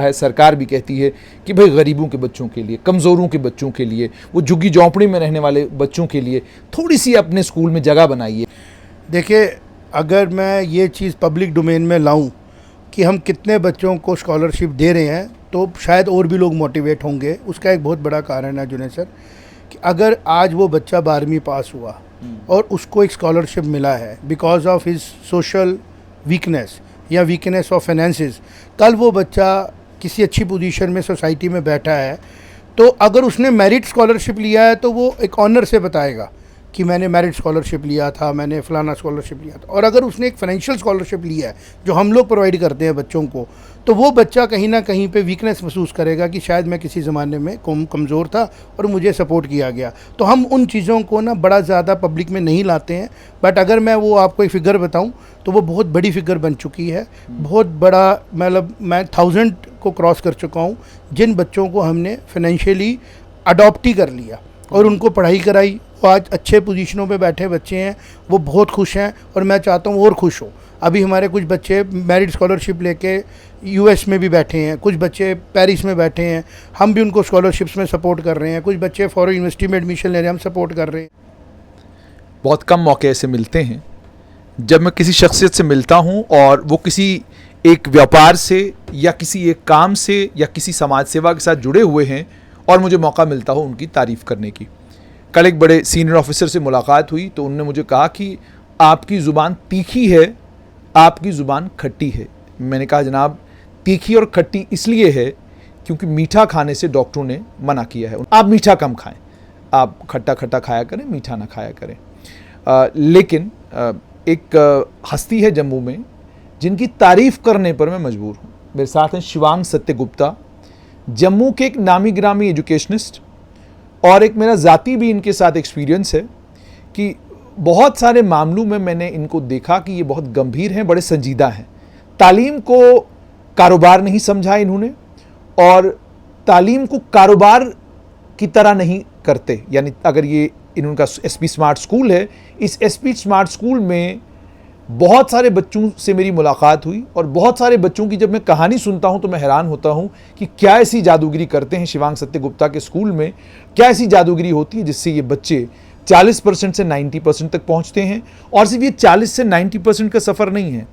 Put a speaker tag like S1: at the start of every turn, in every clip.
S1: है। सरकार भी कहती है कि भाई गरीबों के बच्चों के लिए, कमज़ोरों के बच्चों के लिए, वो झुग्गी झोंपड़ी में रहने वाले बच्चों के लिए थोड़ी सी अपने स्कूल में जगह बनाइए।
S2: देखिए, अगर मैं ये चीज़ पब्लिक डोमेन में लाऊं कि हम कितने बच्चों को स्कॉलरशिप दे रहे हैं, तो शायद और भी लोग मोटिवेट होंगे। उसका एक बहुत बड़ा कारण है जुनैद सर, कि अगर आज वो बच्चा 12वीं पास हुआ और उसको एक स्कॉलरशिप मिला है because of his social weakness या वीकनेस ऑफ फाइनेंसेस, कल वो बच्चा किसी अच्छी पोजीशन में सोसाइटी में बैठा है, तो अगर उसने मेरिट स्कॉलरशिप लिया है तो वो एक ऑनर से बताएगा कि मैंने मेरिट स्कॉलरशिप लिया था, मैंने फ़लाना स्कॉलरशिप लिया था। और अगर उसने एक फ़ाइनेंशियल स्कॉलरशिप लिया है जो हम लोग प्रोवाइड करते हैं बच्चों को, तो वो बच्चा कहीं ना कहीं पे वीकनेस महसूस करेगा कि शायद मैं किसी ज़माने में कमज़ोर था और मुझे सपोर्ट किया गया। तो हम उन चीज़ों को ना बड़ा ज़्यादा पब्लिक में नहीं लाते हैं। बट अगर मैं वो आपको एक फ़िगर बताऊँ तो वो बहुत बड़ी फ़िगर बन चुकी है। बहुत बड़ा, मतलब मैं 1000 को क्रॉस कर चुका हूँ जिन बच्चों को हमने फाइनेंशियली अडॉप्ट ही कर लिया और उनको पढ़ाई कराई। वो आज अच्छे पोजीशनों पे बैठे बच्चे हैं, वो बहुत खुश हैं और मैं चाहता हूँ और खुश हो। अभी हमारे कुछ बच्चे मेरिट स्कॉलरशिप लेके यूएस में भी बैठे हैं, कुछ बच्चे पेरिस में बैठे हैं, हम भी उनको स्कॉलरशिप्स में सपोर्ट कर रहे हैं। कुछ बच्चे फॉरेन यूनिवर्सिटी में एडमिशन ले रहे हैं, हम सपोर्ट कर रहे हैं।
S1: बहुत कम मौके ऐसे मिलते हैं जब मैं किसी शख्सियत से मिलता हूँ और वो किसी एक व्यापार से या किसी एक काम से या किसी समाज सेवा के साथ जुड़े हुए हैं और मुझे मौका मिलता हो उनकी तारीफ़ करने की। कल एक बड़े सीनियर ऑफिसर से मुलाकात हुई तो उन्होंने मुझे कहा कि आपकी ज़ुबान तीखी है, आपकी ज़ुबान खट्टी है। मैंने कहा जनाब, तीखी और खट्टी इसलिए है क्योंकि मीठा खाने से डॉक्टरों ने मना किया है। आप मीठा कम खाएं, आप खट्टा खट्टा खाया करें, मीठा ना खाया करें। लेकिन एक हस्ती है जम्मू में जिनकी तारीफ़ करने पर मैं मजबूर हूँ। मेरे साथ हैं शिवांग सत्यगुप्ता, जम्मू के एक नामी गिरामी एजुकेशनिस्ट, और एक मेरा ज़ाती भी इनके साथ एक्सपीरियंस है कि बहुत सारे मामलों में मैंने इनको देखा कि ये बहुत गंभीर हैं, बड़े संजीदा हैं। तालीम को कारोबार नहीं समझा इन्होंने और तालीम को कारोबार की तरह नहीं करते। यानी अगर ये इनका एसपी स्मार्ट स्कूल है, इस एसपी स्मार्ट स्कूल में बहुत सारे बच्चों से मेरी मुलाकात हुई और बहुत सारे बच्चों की जब मैं कहानी सुनता हूं तो मैं हैरान होता हूं कि क्या ऐसी जादूगिरी करते हैं शिवांग सत्यगुप्ता के स्कूल में, क्या ऐसी जादूगिरी होती है जिससे ये बच्चे 40% से 90% तक पहुंचते हैं। और सिर्फ ये 40 से 90% का सफ़र नहीं है,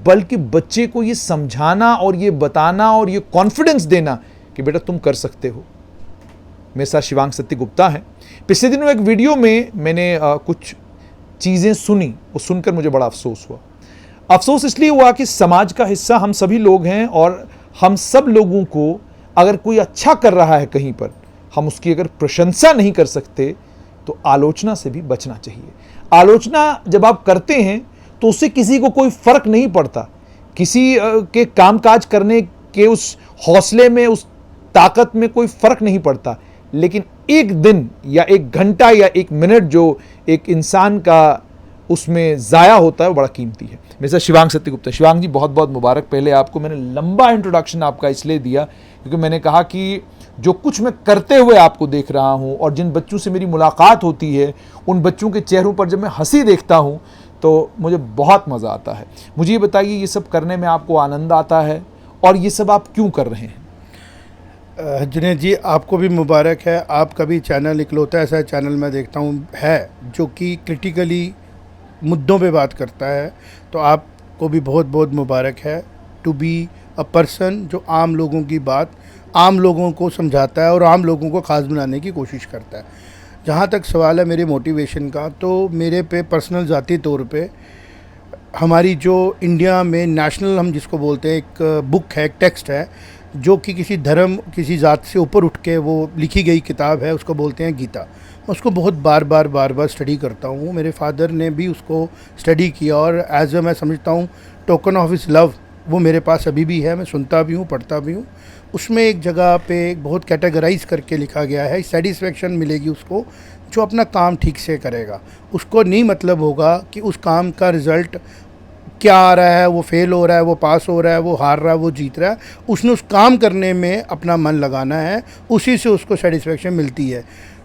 S1: बल्कि बच्चे को ये समझाना और ये बताना और ये कॉन्फिडेंस देना कि बेटा तुम कर सकते हो। मेरे साथ शिवांग सत्यगुप्ता है। पिछले दिनों एक वीडियो में मैंने कुछ चीज़ें सुनी, वो सुनकर मुझे बड़ा अफसोस हुआ। अफसोस इसलिए हुआ कि समाज का हिस्सा हम सभी लोग हैं और हम सब लोगों को अगर कोई अच्छा कर रहा है कहीं पर, हम उसकी अगर प्रशंसा नहीं कर सकते तो आलोचना से भी बचना चाहिए। आलोचना जब आप करते हैं तो उससे किसी को कोई फ़र्क नहीं पड़ता, किसी के कामकाज करने के उस हौसले में, उस ताकत में कोई फ़र्क नहीं पड़ता। लेकिन एक दिन या एक घंटा या एक मिनट जो एक इंसान का उसमें ज़ाया होता है वो बड़ा कीमती है। मेरे साथ शिवांग सत्यगुप्ता। शिवांग जी, बहुत बहुत मुबारक। पहले आपको मैंने लंबा इंट्रोडक्शन आपका इसलिए दिया क्योंकि मैंने कहा कि जो कुछ मैं करते हुए आपको देख रहा हूँ और जिन बच्चों से मेरी मुलाकात होती है, उन बच्चों के चेहरों पर जब मैं हंसी देखता हूँ तो मुझे बहुत मज़ा आता है। मुझे ये बताइए, ये सब करने में आपको आनंद आता है और ये सब आप क्यों कर रहे हैं?
S2: जुनैद जी, आपको भी मुबारक है। आपका भी चैनल इकलौता ऐसा चैनल मैं देखता हूँ है जो कि क्रिटिकली मुद्दों पे बात करता है, तो आपको भी बहुत बहुत मुबारक है। टू बी अ पर्सन जो आम लोगों की बात आम लोगों को समझाता है और आम लोगों को ख़ास बनाने की कोशिश करता है। जहाँ तक सवाल है मेरे मोटिवेशन का, तो मेरे पे पर्सनल ज़ाती तौर पे हमारी जो इंडिया में नेशनल हम जिसको बोलते हैं, एक बुक है, एक टेक्स्ट है जो कि किसी धर्म, किसी ज़ात से ऊपर उठ के वो लिखी गई किताब है, उसको बोलते हैं गीता। मैं उसको बहुत बार बार स्टडी करता हूँ। मेरे फादर ने भी उसको स्टडी किया और एज मैं समझता हूँ टोकन ऑफ हिज लव वो मेरे पास अभी भी है। मैं सुनता भी हूँ, पढ़ता भी हूँ। उसमें एक जगह पे बहुत कैटेगराइज करके लिखा गया है, सेटिस्फेक्शन मिलेगी उसको जो अपना काम ठीक से करेगा। उसको नहीं मतलब होगा कि उस काम का रिज़ल्ट क्या आ रहा है, वो फेल हो रहा है, वो पास हो रहा है, वो हार रहा है, वो जीत रहा है। उसने उस काम करने में अपना मन लगाना है, उसी से उसको सेटिस्फेक्शन मिलती है।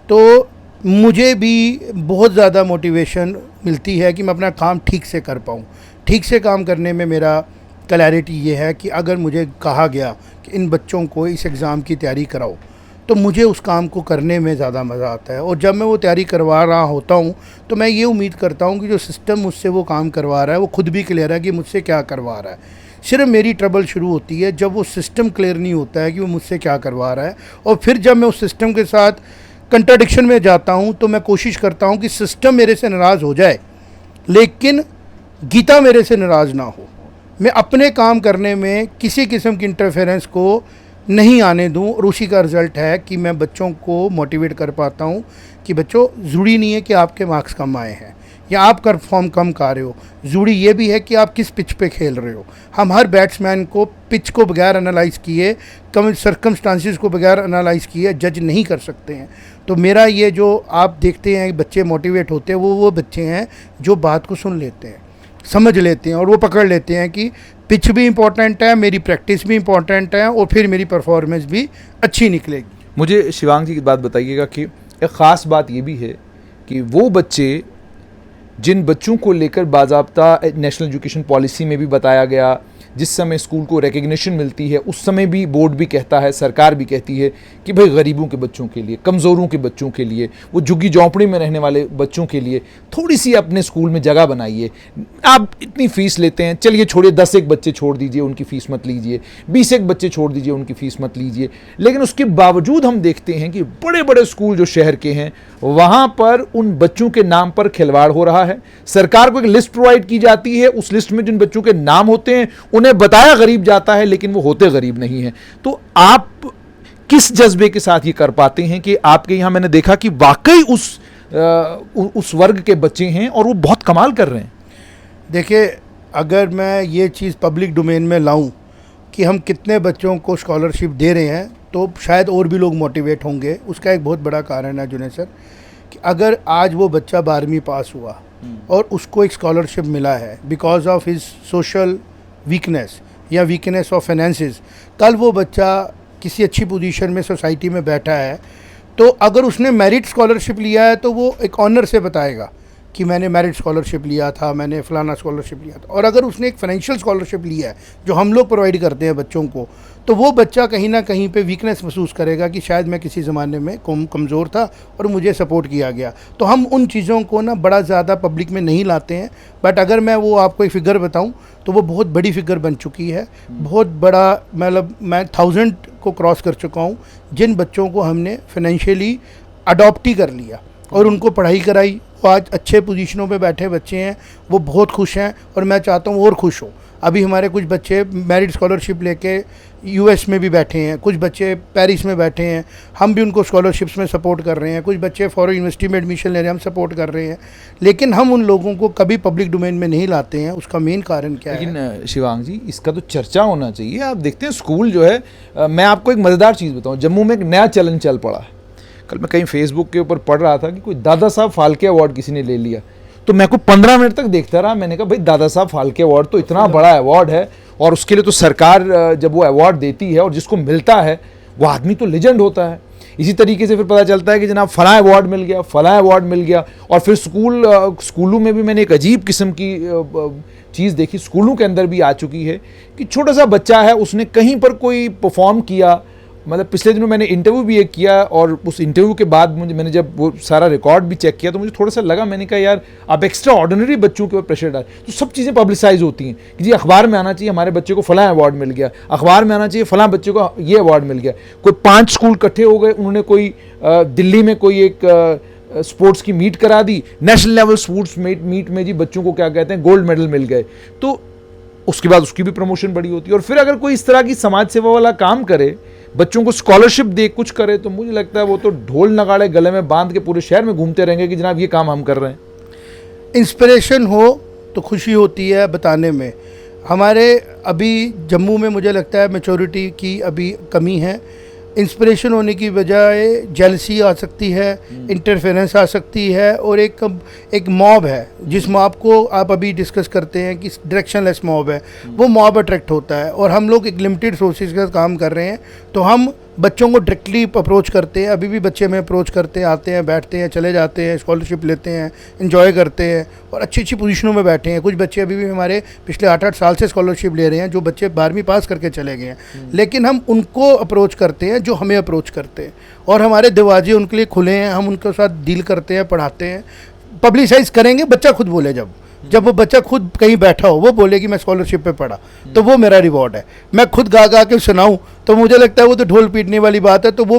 S2: तो मुझे भी बहुत ज़्यादा मोटिवेशन मिलती है कि मैं अपना काम ठीक से कर पाऊँ। ठीक से काम करने में मेरा क्लैरिटी ये है कि अगर मुझे कहा गया कि इन बच्चों को इस एग्ज़ाम की तैयारी कराओ, तो मुझे उस काम को करने में ज़्यादा मज़ा आता है। और जब मैं वो तैयारी करवा रहा होता हूँ तो मैं ये उम्मीद करता हूँ कि जो सिस्टम मुझसे वो काम करवा रहा है वो खुद भी क्लियर है कि मुझसे क्या करवा रहा है। सिर्फ मेरी ट्रबल शुरू होती है जब वो सिस्टम क्लियर नहीं होता है कि वो मुझसे क्या करवा रहा है। और फिर जब मैं उस सिस्टम के साथ कंट्राडिक्शन में जाता हूँ तो मैं कोशिश करता हूँ कि सिस्टम मेरे से नाराज़ हो जाए लेकिन गीता मेरे से नाराज़ ना हो। मैं अपने काम करने में किसी किस्म की इंटरफेरेंस को नहीं आने दूं और उसी का रिज़ल्ट है कि मैं बच्चों को मोटिवेट कर पाता हूं कि बच्चों ज़रूरी नहीं है कि आपके मार्क्स कम आए हैं या आप परफॉर्म कम कर रहे हो, ज़रूरी ये भी है कि आप किस पिच पे खेल रहे हो। हम हर बैट्समैन को पिच को बगैर एनालाइज़ किए, कम सर्कमस्टांसिस को बगैर एनालाइज़ किए जज नहीं कर सकते हैं। तो मेरा ये जो आप देखते हैं बच्चे मोटिवेट होते हैं वो बच्चे हैं जो बात को सुन लेते हैं, समझ लेते हैं और वो पकड़ लेते हैं कि पिच भी इम्पोर्टेंट है, मेरी प्रैक्टिस भी इम्पोर्टेंट है और फिर मेरी परफॉर्मेंस भी अच्छी निकलेगी।
S1: मुझे शिवांग जी की बात बताइएगा कि एक ख़ास बात ये भी है कि वो बच्चे जिन बच्चों को लेकर बाज़ाब्ता नेशनल एजुकेशन पॉलिसी में भी बताया गया, जिस समय स्कूल को रिकग्निशन मिलती है उस समय भी बोर्ड भी कहता है, सरकार भी कहती है कि भाई गरीबों के बच्चों के लिए, कमज़ोरों के बच्चों के लिए, वो झुग्गी झोंपड़ी में रहने वाले बच्चों के लिए थोड़ी सी अपने स्कूल में जगह बनाइए। आप इतनी फ़ीस लेते हैं, चलिए छोड़िए 10 एक बच्चे छोड़ दीजिए, उनकी फ़ीस मत लीजिए, 20 एक बच्चे छोड़ दीजिए, उनकी फ़ीस मत लीजिए। लेकिन उसके बावजूद हम देखते हैं कि बड़े बड़े स्कूल जो शहर के हैं वहाँ पर उन बच्चों के नाम पर खिलवाड़ हो रहा है। सरकार को एक लिस्ट प्रोवाइड की जाती है, उस लिस्ट में जिन बच्चों के नाम होते हैं उन्हें बताया गरीब जाता है लेकिन वो होते गरीब नहीं हैं। तो आप किस जज्बे के साथ ये कर पाते हैं कि आपके यहाँ मैंने देखा कि वाकई उस वर्ग के बच्चे हैं और वो बहुत कमाल कर रहे हैं।
S2: देखिए, अगर मैं ये चीज़ पब्लिक डोमेन में लाऊं कि हम कितने बच्चों को स्कॉलरशिप दे रहे हैं तो शायद और भी लोग मोटिवेट होंगे। उसका एक बहुत बड़ा कारण है जुनैद सर कि अगर आज वो बच्चा 12वीं पास हुआ और उसको एक स्कॉलरशिप मिला है because of his social weakness या वीकनेस ऑफ फाइनेंसेस, कल वो बच्चा किसी अच्छी पोजीशन में सोसाइटी में बैठा है तो अगर उसने मेरिट स्कॉलरशिप लिया है तो वो एक ऑनर से बताएगा कि मैंने मेरिट स्कॉलरशिप लिया था, मैंने फ़लाना स्कॉलरशिप लिया था। और अगर उसने एक फ़ाइनेंशियल स्कॉलरशिप लिया है जो हम लोग प्रोवाइड करते हैं बच्चों को, तो वो बच्चा कहीं ना कहीं पे वीकनेस महसूस करेगा कि शायद मैं किसी ज़माने में कमज़ोर था और मुझे सपोर्ट किया गया। तो हम उन चीज़ों को ना बड़ा ज़्यादा पब्लिक में नहीं लाते हैं। बट अगर मैं वो आपको एक फ़िगर बताऊँ तो वो बहुत बड़ी फ़िगर बन चुकी है, बहुत बड़ा, मतलब मैं 1000 को क्रॉस कर चुका हूँ जिन बच्चों को हमने फाइनेंशियली अडॉप्ट ही कर लिया और उनको पढ़ाई कराई। वो आज अच्छे पोजीशनों पे बैठे बच्चे हैं, वो बहुत खुश हैं और मैं चाहता हूँ और खुश हो। अभी हमारे कुछ बच्चे मेरिट स्कॉलरशिप लेके यूएस में भी बैठे हैं, कुछ बच्चे पेरिस में बैठे हैं, हम भी उनको स्कॉलरशिप्स में सपोर्ट कर रहे हैं, कुछ बच्चे फॉरेन यूनिवर्सिटी में एडमिशन ले रहे हैं, हम सपोर्ट कर रहे हैं। लेकिन हम उन लोगों को कभी पब्लिक डोमेन में नहीं लाते हैं। उसका मेन कारण क्या है?
S1: लेकिन शिवांग जी, इसका तो चर्चा होना चाहिए। आप देखते हैं स्कूल जो है, मैं आपको एक मज़ेदार चीज़ बताऊँ, जम्मू में एक नया चलन चल पड़ा है। कल मैं कहीं फेसबुक के ऊपर पढ़ रहा था कि कोई दादा साहब फाल्के अवार्ड किसी ने ले लिया, तो मैं को 15 मिनट तक देखता रहा। मैंने कहा भाई दादा साहब फाल्के अवार्ड तो इतना बड़ा अवार्ड है और उसके लिए तो सरकार जब वो अवार्ड देती है और जिसको मिलता है वो आदमी तो लेजेंड होता है। इसी तरीके से फिर पता चलता है कि जनाब फलां अवार्ड मिल गया, फलां अवार्ड मिल गया। और फिर स्कूलों में भी मैंने एक अजीब किस्म की चीज़ देखी, स्कूलों के अंदर भी आ चुकी है कि छोटा सा बच्चा है, उसने कहीं पर कोई परफॉर्म किया। मतलब पिछले दिनों मैंने इंटरव्यू भी एक किया और उस इंटरव्यू के बाद मैंने जब वो सारा रिकॉर्ड भी चेक किया तो मुझे थोड़ा सा लगा, मैंने कहा यार आप एक्स्ट्रा ऑर्डिनरी बच्चों के ऊपर प्रेशर डाल, तो सब चीज़ें पब्लिसाइज होती हैं कि जी अखबार में आना चाहिए हमारे बच्चे को फलां अवार्ड मिल गया, अखबार में आना चाहिए फलां बच्चे को ये अवार्ड मिल गया। कोई 5 स्कूल इकट्ठे हो गए, उन्होंने कोई दिल्ली में कोई एक स्पोर्ट्स की मीट करा दी, नेशनल लेवल स्पोर्ट्स मीट में जी बच्चों को क्या कहते हैं गोल्ड मेडल मिल गए, तो उसके बाद उसकी भी प्रमोशन बड़ी होती है। और फिर अगर कोई इस तरह की समाज सेवा वाला काम करे, बच्चों को स्कॉलरशिप दे, कुछ करे, तो मुझे लगता है वो तो ढोल नगाड़े गले में बांध के पूरे शहर में घूमते रहेंगे कि जनाब ये काम हम कर रहे हैं।
S2: इंस्पिरेशन हो तो खुशी होती है बताने में। हमारे अभी जम्मू में मुझे लगता है मैच्योरिटी की अभी कमी है। इंस्पिरेशन होने की बजाय जेलसी आ सकती है, इंटरफेरेंस आ सकती है और एक मॉब है, जिस मॉब को आप अभी डिस्कस करते हैं कि डायरेक्शनलेस मॉब है, वो मॉब अट्रैक्ट होता है। और हम लोग एक लिमिटेड सोर्सेज का काम कर रहे हैं तो हम बच्चों को डायरेक्टली अप्रोच करते हैं। अभी भी बच्चे में अप्रोच करते हैं, आते हैं, बैठते हैं, चले जाते हैं, स्कॉलरशिप लेते हैं, एंजॉय करते हैं और अच्छी अच्छी पोजीशनों में बैठे हैं। कुछ बच्चे अभी भी हमारे पिछले 8-8 साल से स्कॉलरशिप ले रहे हैं, जो बच्चे 12वीं पास करके चले गए हैं। लेकिन हम उनको अप्रोच करते हैं जो हमें अप्रोच करते हैं, और हमारे दरवाजे उनके लिए खुले हैं। हम उनके साथ डील करते हैं, पढ़ाते हैं। पब्लिसाइज करेंगे, बच्चा खुद बोले, जब वो बच्चा खुद कहीं बैठा हो, वो बोले कि मैं स्कॉलरशिप पे पढ़ा, तो वो मेरा रिवॉर्ड है। मैं खुद गा गा के सुनाऊं तो मुझे लगता है वो तो ढोल पीटने वाली बात है, तो वो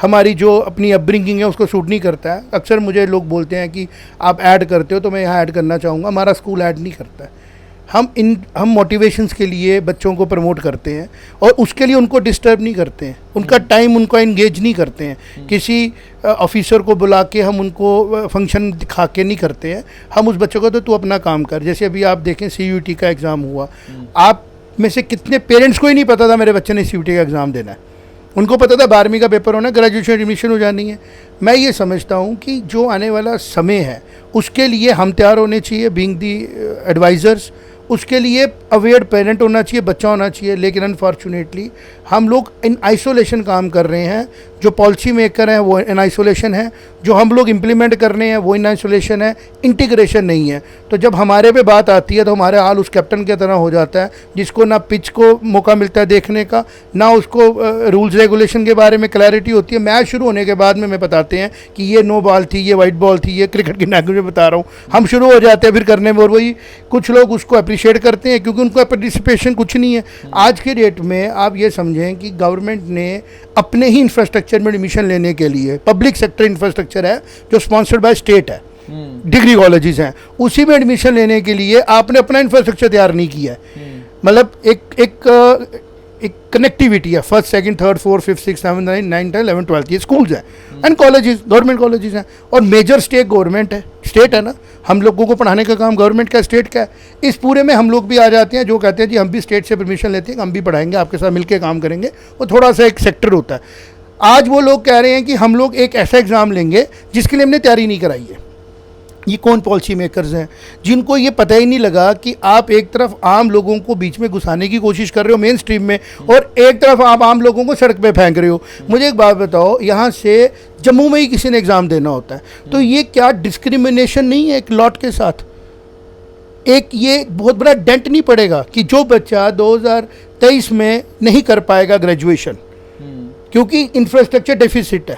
S2: हमारी जो अपनी अपब्रिंगिंग है उसको सूट नहीं करता है। अक्सर मुझे लोग बोलते हैं कि आप ऐड करते हो, तो मैं यहाँ ऐड करना चाहूँगा, हमारा स्कूल ऐड नहीं करता है। हम मोटिवेशंस के लिए बच्चों को प्रमोट करते हैं और उसके लिए उनको डिस्टर्ब नहीं करते हैं, उनका टाइम उनको एंगेज नहीं करते हैं। किसी ऑफिसर को बुला के हम उनको फंक्शन दिखा के नहीं करते हैं। हम उस बच्चों को तो तू अपना काम कर। जैसे अभी आप देखें CUET का एग्ज़ाम हुआ, आप में से कितने पेरेंट्स को ही नहीं पता था मेरे बच्चे ने CUET का एग्ज़ाम देना है। उनको पता था 12वीं का पेपर होना है, ग्रेजुएशन एडमिशन हो जानी है। मैं ये समझता हूँ कि जो आने वाला समय है उसके लिए हम तैयार होने चाहिए, बीइंग दी एडवाइज़र्स। उसके लिए अवेयर पेरेंट होना चाहिए, बच्चा होना चाहिए। लेकिन अनफॉर्चुनेटली हम लोग इन आइसोलेशन काम कर रहे हैं। जो पॉलिसी मेकर हैं वो इन आइसोलेशन है, जो हम लोग इम्प्लीमेंट कर रहे हैं वो इन आइसोलेशन है, इंटीग्रेशन नहीं है। तो जब हमारे पे बात आती है तो हमारे हाल उस कैप्टन की तरह हो जाता है जिसको ना पिच को मौका मिलता है देखने का, ना उसको रूल्स रेगुलेशन के बारे में क्लैरिटी होती है। मैच शुरू होने के बाद में बताते हैं कि ये नो बॉल थी, ये वाइट बॉल थी, ये क्रिकेट की लैंग्वेज में बता रहा हूँ। हम शुरू हो जाते हैं फिर करने में, और वही कुछ लोग उसको अप्रिशिएट करते हैं क्योंकि उनका पार्टिसिपेशन कुछ नहीं है। आज के डेट में आप ये समझें कि गवर्नमेंट ने अपने ही इंफ्रास्ट्रक्चर में एडमिशन लेने के लिए, पब्लिक सेक्टर इंफ्रास्ट्रक्चर है जो स्पॉन्सर्ड बाय स्टेट है, डिग्री कॉलेजेस हैं, उसी में एडमिशन लेने के लिए आपने अपना इंफ्रास्ट्रक्चर तैयार नहीं किया है। मतलब एक कनेक्टिविटी है, 1st, 2nd, 3rd, 4th, 5th, 6th, 7th, 9th, 10th, 11th, 12th, ये स्कूल्स हैं एंड कॉलेजेस, गवर्नमेंट कॉलेजेस हैं। और मेजर स्टेक गवर्नमेंट है, स्टेट है ना, हम लोगों को पढ़ाने का काम गवर्नमेंट का, स्टेट का है। इस पूरे में हम लोग भी आ जाते हैं जो कहते हैं जी हम भी स्टेट से परमिशन लेते हैं, हम भी पढ़ाएंगे, आपके साथ मिलकर काम करेंगे। वो थोड़ा सा एक सेक्टर होता है। आज वो लोग कह रहे हैं कि हम लोग एक ऐसा एग्ज़ाम लेंगे जिसके लिए हमने तैयारी नहीं कराई है। ये कौन पॉलिसी मेकर्स हैं जिनको ये पता ही नहीं लगा कि आप एक तरफ आम लोगों को बीच में घुसाने की कोशिश कर रहे हो मेन स्ट्रीम में, और एक तरफ आप आम लोगों को सड़क पे फेंक रहे हो। मुझे एक बात बताओ, यहाँ से जम्मू में ही किसी ने एग्ज़ाम देना होता है, तो ये क्या डिस्क्रिमिनेशन नहीं है एक लॉट के साथ? एक ये बहुत बड़ा डेंट नहीं पड़ेगा कि जो बच्चा 2023 में नहीं कर पाएगा ग्रेजुएशन क्योंकि इंफ्रास्ट्रक्चर डेफिसिट है,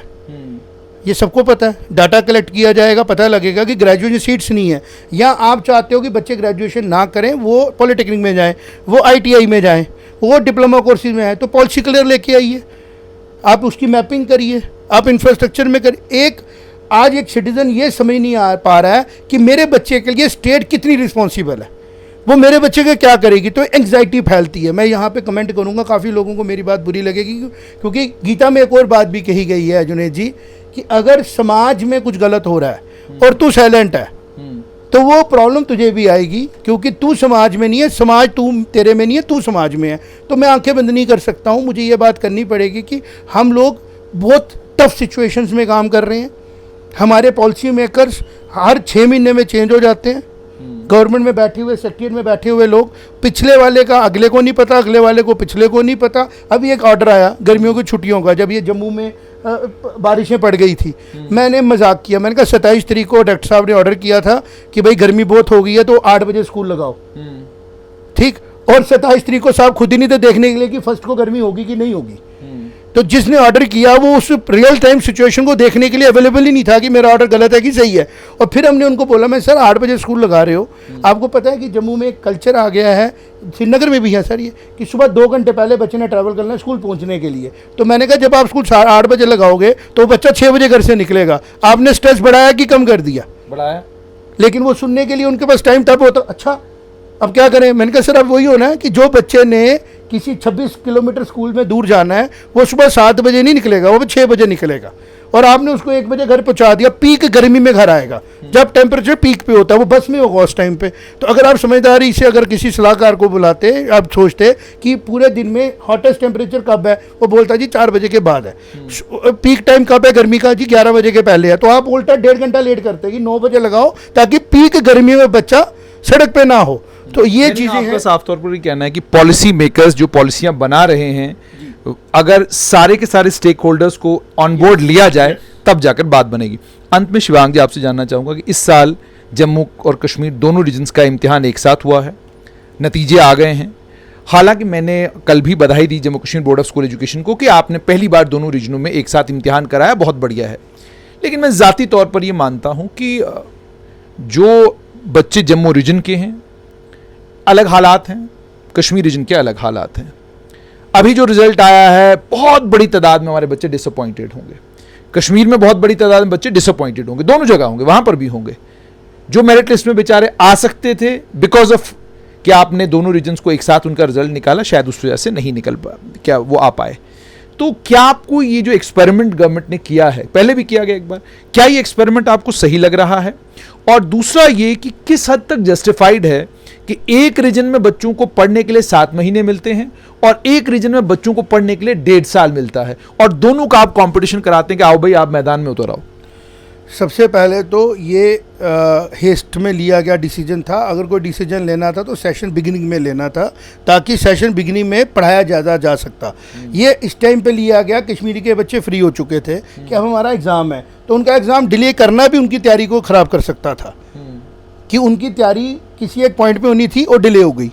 S2: ये सबको पता है। डाटा कलेक्ट किया जाएगा, पता लगेगा कि ग्रेजुएशन सीट्स नहीं है। या आप चाहते हो कि बच्चे ग्रेजुएशन ना करें, वो पॉलिटेक्निक में जाएं, वो ITI में जाएं, वो डिप्लोमा कोर्सेज में आए, तो पॉलिसी क्लियर लेके आइए, आप उसकी मैपिंग करिए, आप इंफ्रास्ट्रक्चर में करिए। आज एक सिटीज़न ये समझ नहीं आ पा रहा है कि मेरे बच्चे के लिए स्टेट कितनी रिस्पॉन्सिबल है, वो मेरे बच्चे का क्या करेगी, तो एंग्जाइटी फैलती है। मैं यहाँ पे कमेंट करूँगा, काफ़ी लोगों को मेरी बात बुरी लगेगी क्योंकि गीता में एक और बात भी कही गई है जुनैद जी कि अगर समाज में कुछ गलत हो रहा है और तू साइलेंट है तो वो प्रॉब्लम तुझे भी आएगी, क्योंकि तू समाज में नहीं है, समाज तू तेरे में नहीं है, तू समाज में है। तो मैं आंखें बंद नहीं कर सकता हूँ, मुझे ये बात करनी पड़ेगी कि हम लोग बहुत टफ सिचुएशंस में काम कर रहे हैं। हमारे पॉलिसी मेकर्स हर 6 महीने में चेंज हो जाते हैं। गवर्नमेंट में बैठे हुए, सेक्रेटरीट में बैठे हुए लोग, पिछले वाले का अगले को नहीं पता, अगले वाले को पिछले को नहीं पता। अभी एक ऑर्डर आया गर्मियों की छुट्टियों का, जब ये जम्मू में बारिशें पड़ गई थी, मैंने मजाक किया, मैंने कहा 27 तारीख को डॉक्टर साहब ने ऑर्डर किया था कि भाई गर्मी बहुत हो गई है तो 8 बजे स्कूल लगाओ, ठीक। और 27 तारीख को साहब खुद ही नहीं थे देखने के लिए कि 1st को गर्मी होगी कि नहीं होगी। तो जिसने ऑर्डर किया वो उस रियल टाइम सिचुएशन को देखने के लिए अवेलेबल ही नहीं था कि मेरा ऑर्डर गलत है कि सही है। और फिर हमने उनको बोला, मैं सर 8 बजे स्कूल लगा रहे हो, आपको पता है कि जम्मू में एक कल्चर आ गया है, श्रीनगर में भी है सर ये, कि सुबह 2 घंटे पहले बच्चे ने ट्रैवल करना है स्कूल पहुंचने के लिए। तो मैंने कहा जब आप स्कूल 8 बजे लगाओगे तो बच्चा 6 बजे घर से निकलेगा। आपने स्ट्रेस बढ़ाया कि कम कर दिया? बढ़ाया। लेकिन वो सुनने के लिए उनके पास टाइम तब होता, अच्छा अब क्या करें? मैंने कहा सर अब वही होना है कि जो बच्चे ने किसी 26 किलोमीटर स्कूल में दूर जाना है वो सुबह 7 बजे नहीं निकलेगा, वो 6 बजे निकलेगा, और आपने उसको 1 बजे घर पहुंचा दिया। पीक गर्मी में घर आएगा जब टेम्परेचर पीक पे होता है, वो बस में होगा उस टाइम पे। तो अगर आप समझदारी से अगर किसी सलाहकार को बुलाते, आप सोचते कि पूरे दिन में हॉटेस्ट टेम्परेचर कब है, वो बोलता जी 4 बजे के बाद है। पीक टाइम कब है गर्मी का? जी 11 बजे के पहले है। तो आप उल्टा 1.5 घंटा लेट करते कि 9 बजे लगाओ ताकि पीक गर्मी में बच्चा सड़क पे ना हो। तो ये चीजें हैं।
S1: साफ तौर पर ये कहना है कि पॉलिसी मेकर्स जो पॉलिसियां बना रहे हैं अगर सारे के सारे स्टेक होल्डर्स को ऑन बोर्ड लिया जाए तब जाकर बात बनेगी। अंत में शिवांग जी आपसे जानना चाहूँगा कि इस साल जम्मू और कश्मीर दोनों रीजन्स का इम्तिहान एक साथ हुआ है, नतीजे आ गए हैं। हालांकि मैंने कल भी बधाई दी Jammu Kashmir board of school education को कि आपने पहली बार दोनों रीजनों में एक साथ इम्तिहान कराया, बहुत बढ़िया है। लेकिन मैं ज़ाती तौर पर यह मानता हूँ कि जो बच्चे जम्मू रीजन के हैं अलग हालात हैं, कश्मीर रीजन के अलग हालात हैं। अभी जो रिजल्ट आया है बहुत बड़ी तादाद में हमारे बच्चे डिसअपॉइंटेड होंगे, कश्मीर में बहुत बड़ी तादाद में बच्चे डिसअपॉइंटेड होंगे, दोनों जगह होंगे, वहां पर भी होंगे। जो मेरिट लिस्ट में बेचारे आ सकते थे बिकॉज ऑफ कि आपने दोनों रीजन्स को एक साथ उनका रिजल्ट निकाला, शायद उस वजह से नहीं निकल पाया, क्या वो आ पाए। तो क्या आपको ये जो एक्सपेरिमेंट गवर्नमेंट ने किया है, पहले भी किया गया एक बार, क्या ये एक्सपेरिमेंट आपको सही लग रहा है? और दूसरा ये कि किस हद तक जस्टिफाइड है कि एक रीजन में बच्चों को पढ़ने के लिए 7 महीने मिलते हैं और एक रीजन में बच्चों को पढ़ने के लिए 1.5 साल मिलता है, और दोनों का आप कंपटीशन कराते हैं कि आओ भाई आप मैदान में उतर आओ?
S2: सबसे पहले तो ये हेस्ट में लिया गया डिसीजन था। अगर कोई डिसीजन लेना था तो सेशन बिगिनिंग में लेना था, ताकि सेशन बिगिनिंग में पढ़ाया ज़्यादा जा सकता। ये इस टाइम पे लिया गया, कश्मीरी के बच्चे फ्री हो चुके थे कि अब हमारा एग्ज़ाम है, तो उनका एग्ज़ाम डिले करना भी उनकी तैयारी को ख़राब कर सकता था कि उनकी तैयारी किसी एक पॉइंट पे होनी थी और डिले हो गई।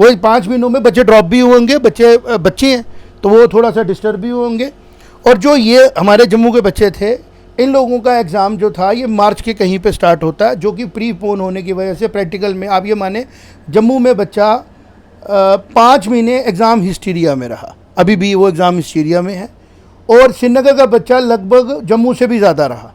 S2: वो 5 महीनों में बच्चे ड्रॉप भी होंगे, बच्चे हैं तो वो थोड़ा सा डिस्टर्ब भी होंगे। और जो ये हमारे जम्मू के बच्चे थे, इन लोगों का एग्ज़ाम जो था ये मार्च के कहीं पे स्टार्ट होता है, जो कि प्री पोन होने की वजह से प्रैक्टिकल में आप ये माने जम्मू में बच्चा 5 महीने एग्ज़ाम हिस्टीरिया में रहा, अभी भी वो एग्ज़ाम हिस्टीरिया में है, और श्रीनगर का बच्चा लगभग जम्मू से भी ज़्यादा रहा।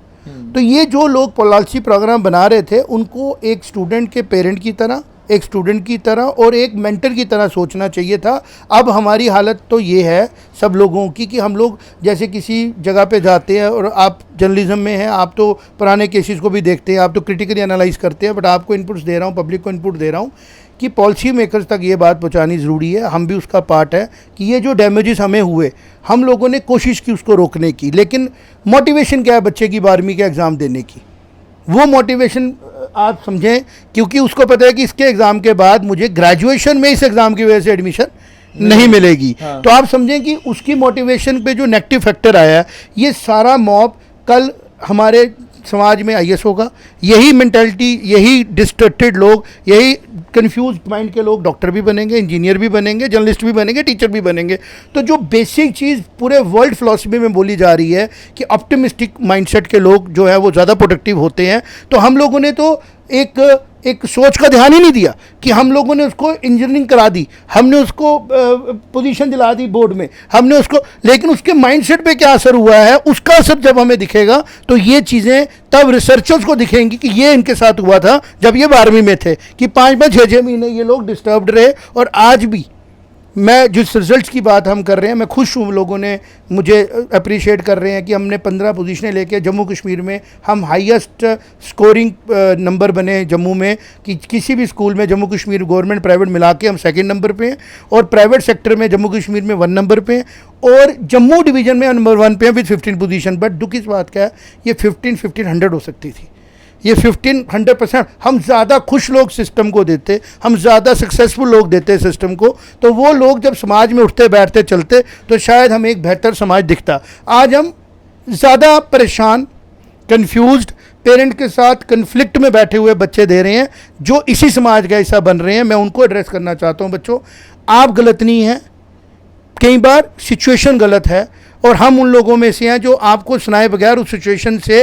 S2: तो ये जो लोग पॉलिसी प्रोग्राम बना रहे थे, उनको एक स्टूडेंट के पेरेंट की तरह, एक स्टूडेंट की तरह और एक मेंटर की तरह सोचना चाहिए था। अब हमारी हालत तो ये है सब लोगों की कि हम लोग जैसे किसी जगह पे जाते हैं, और आप जर्नलिज्म में हैं, आप तो पुराने केसेस को भी देखते हैं, आप तो क्रिटिकली एनालाइज करते हैं, बट आपको इनपुट्स दे रहा हूँ, पब्लिक को इनपुट दे रहा हूँ कि पॉलिसी मेकर्स तक ये बात पहुँचानी ज़रूरी है। हम भी उसका पार्ट है कि ये जो डैमेजेस हमें हुए, हम लोगों ने कोशिश की उसको रोकने की, लेकिन मोटिवेशन क्या है बच्चे की 12वीं का एग्ज़ाम देने की? वो मोटिवेशन आप समझें, क्योंकि उसको पता है कि इसके एग्ज़ाम के बाद मुझे ग्रेजुएशन में इस एग्ज़ाम की वजह से एडमिशन नहीं मिलेगी। हाँ। तो आप समझें कि उसकी मोटिवेशन पे जो नेगेटिव फैक्टर आया है, ये सारा मॉब कल हमारे समाज में आईएएस होगा, यही मेंटालिटी, यही डिस्ट्रैक्टेड लोग, यही कंफ्यूज माइंड के लोग डॉक्टर भी बनेंगे, इंजीनियर भी बनेंगे, जर्नलिस्ट भी बनेंगे, टीचर भी बनेंगे। तो जो बेसिक चीज़ पूरे वर्ल्ड फिलॉसफी में बोली जा रही है कि ऑप्टिमिस्टिक माइंडसेट के लोग जो है वो ज़्यादा प्रोडक्टिव होते हैं, तो हम लोगों ने तो एक सोच का ध्यान ही नहीं दिया कि हम लोगों ने उसको इंजीनियरिंग करा दी, हमने उसको पोजीशन दिला दी बोर्ड में, हमने उसको, लेकिन उसके माइंडसेट पे क्या असर हुआ है, उसका असर जब हमें दिखेगा तो ये चीज़ें तब रिसर्चर्स को दिखेंगी कि ये इनके साथ हुआ था जब ये 12वीं में थे, कि 5-6 महीने ये लोग डिस्टर्ब्ड रहे। और आज भी मैं जिस रिजल्ट्स की बात हम कर रहे हैं, मैं खुश हूँ, लोगों ने मुझे अप्रिशिएट कर रहे हैं कि हमने 15 पोजीशनें लेके जम्मू कश्मीर में हम हाईएस्ट स्कोरिंग नंबर बने जम्मू में, कि किसी भी स्कूल में जम्मू कश्मीर गवर्नमेंट प्राइवेट मिला के हम 2nd नंबर पे हैं, और प्राइवेट सेक्टर में जम्मू कश्मीर में 1 नंबर पे हैं, और जम्मू डिवीज़न में नंबर 1 पे हैं विद 15 पोजीशन। बट दुख इस बात का है, ये 1500 हो सकती थी, ये 100% हम ज़्यादा खुश लोग सिस्टम को देते, हम ज़्यादा सक्सेसफुल लोग देते सिस्टम को, तो वो लोग जब समाज में उठते बैठते चलते तो शायद हमें एक बेहतर समाज दिखता। आज हम ज़्यादा परेशान, कंफ्यूज्ड, पेरेंट के साथ कन्फ्लिक्ट में बैठे हुए बच्चे दे रहे हैं, जो इसी समाज का हिस्सा बन रहे हैं। मैं उनको एड्रेस करना चाहता हूँ, बच्चों आप गलत नहीं हैं, कई बार सिचुएशन गलत है, और हम उन लोगों में से हैं जो आपको सुनाए बगैर उस सिचुएशन से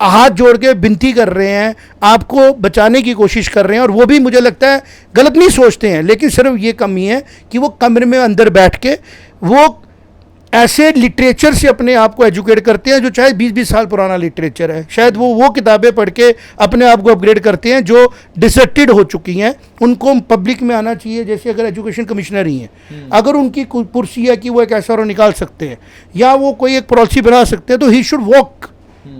S2: हाथ जोड़ के विनती कर रहे हैं, आपको बचाने की कोशिश कर रहे हैं, और वो भी मुझे लगता है गलत नहीं सोचते हैं, लेकिन सिर्फ ये कमी है कि वो कमरे में अंदर बैठ के वो ऐसे लिटरेचर से अपने आप को एजुकेट करते हैं जो चाहे 20-20 साल पुराना लिटरेचर है, शायद वो किताबें पढ़ के अपने आप को अपग्रेड करते हैं जो डिसर्टेड हो चुकी हैं। उनको पब्लिक में आना चाहिए, जैसे अगर एजुकेशन कमिश्नर ही हैं, अगर उनकी कुर्सी है कि वो एक ऐसा निकाल सकते हैं या वो कोई एक पॉलिसी बना सकते हैं, तो he should walk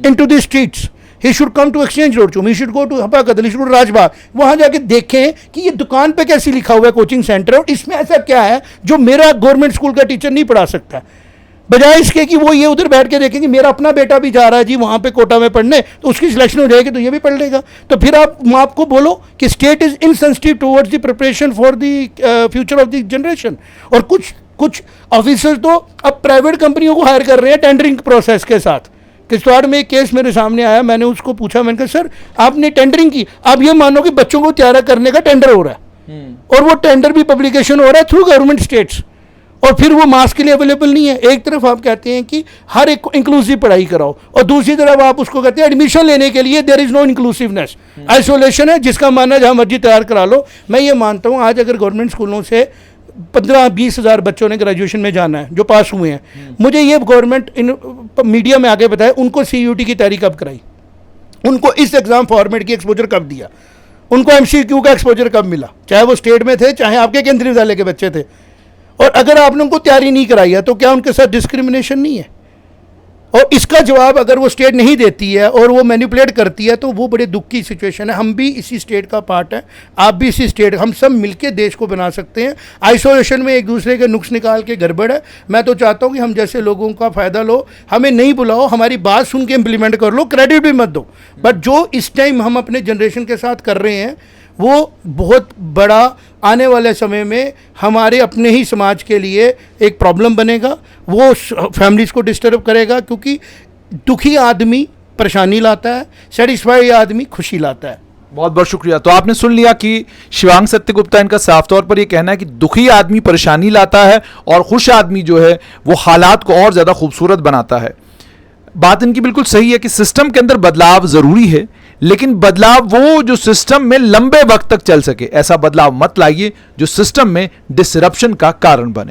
S2: into the streets, he should come to exchange road, he should go to Habba Kadal, he should Rajbagh, वहाँ जाके देखें कि ये दुकान पे कैसे लिखा हुआ है कोचिंग सेंटर, और इसमें ऐसा क्या है जो मेरा गवर्नमेंट स्कूल का टीचर नहीं पढ़ा सकता। बजाय इसके कि वो ये उधर बैठ के देखेंगे मेरा अपना बेटा भी जा रहा है जी वहाँ पे कोटा में पढ़ने, तो उसकी सिलेक्शन हो जाएगी तो ये भी पढ़ लेगा। तो फिर आपको बोलो कि state is insensitive towards the preparation for the future of the generation. और कुछ कुछ ऑफिसर तो अब प्राइवेट कंपनियों को हायर कर रहे हैं टेंडरिंग प्रोसेस के साथ। किश्तवाड़ में एक केस मेरे सामने आया, मैंने उसको पूछा, मैंने कहा सर आपने टेंडरिंग की, आप ये मानो कि बच्चों को तैयार करने का टेंडर हो रहा है और वो टेंडर भी पब्लिकेशन हो रहा है थ्रू गवर्नमेंट स्टेट्स, और फिर वो मास के लिए अवेलेबल नहीं है। एक तरफ आप कहते हैं कि हर एक इंक्लूसिव पढ़ाई कराओ और दूसरी तरफ आप उसको कहते हैं एडमिशन लेने के लिए there is no inclusiveness, isolation है, जिसका मानना जहाँ मर्जी तैयार करा लो। मैं ये मानता हूँ आज अगर गवर्नमेंट स्कूलों से 15-20 हज़ार बच्चों ने ग्रेजुएशन में जाना है जो पास हुए हैं, मुझे ये गवर्नमेंट इन मीडिया में आगे बताए उनको CUT की तैयारी कब कराई, उनको इस एग्ज़ाम फॉर्मेट की एक्सपोजर कब दिया, उनको MCQ का एक्सपोजर कब मिला, चाहे वो स्टेट में थे चाहे आपके केंद्रीय विद्यालय के बच्चे थे। और अगर आपने उनको तैयारी नहीं कराई है तो क्या उनके साथ डिस्क्रिमिनेशन नहीं है? और इसका जवाब अगर वो स्टेट नहीं देती है और वो मैनिपुलेट करती है तो वो बड़े दुख की सिचुएशन है। हम भी इसी स्टेट का पार्ट है, आप भी इसी स्टेट, हम सब मिलके देश को बना सकते हैं। आइसोलेशन में एक दूसरे के नुक्स निकाल के गड़बड़ है। मैं तो चाहता हूँ कि हम जैसे लोगों का फ़ायदा लो, हमें नहीं बुलाओ, हमारी बात सुन के इम्प्लीमेंट कर लो, क्रेडिट भी मत दो। बट जो इस टाइम हम अपने जनरेशन के साथ कर रहे हैं वो बहुत बड़ा आने वाले समय में हमारे अपने ही समाज के लिए एक प्रॉब्लम बनेगा, वो फैमिलीज़ को डिस्टर्ब करेगा, क्योंकि दुखी आदमी परेशानी लाता है, सेटिस्फाइड आदमी खुशी लाता है।
S1: बहुत बहुत शुक्रिया। तो आपने सुन लिया कि शिवांग सत्यगुप्ता, इनका साफ तौर पर ये कहना है कि दुखी आदमी परेशानी लाता है और खुश आदमी जो है वो हालात को और ज़्यादा खूबसूरत बनाता है। बात इनकी बिल्कुल सही है कि सिस्टम के अंदर बदलाव ज़रूरी है, लेकिन बदलाव वो जो सिस्टम में लंबे वक्त तक चल सके, ऐसा बदलाव मत लाइए जो सिस्टम में डिसरप्शन का कारण बने।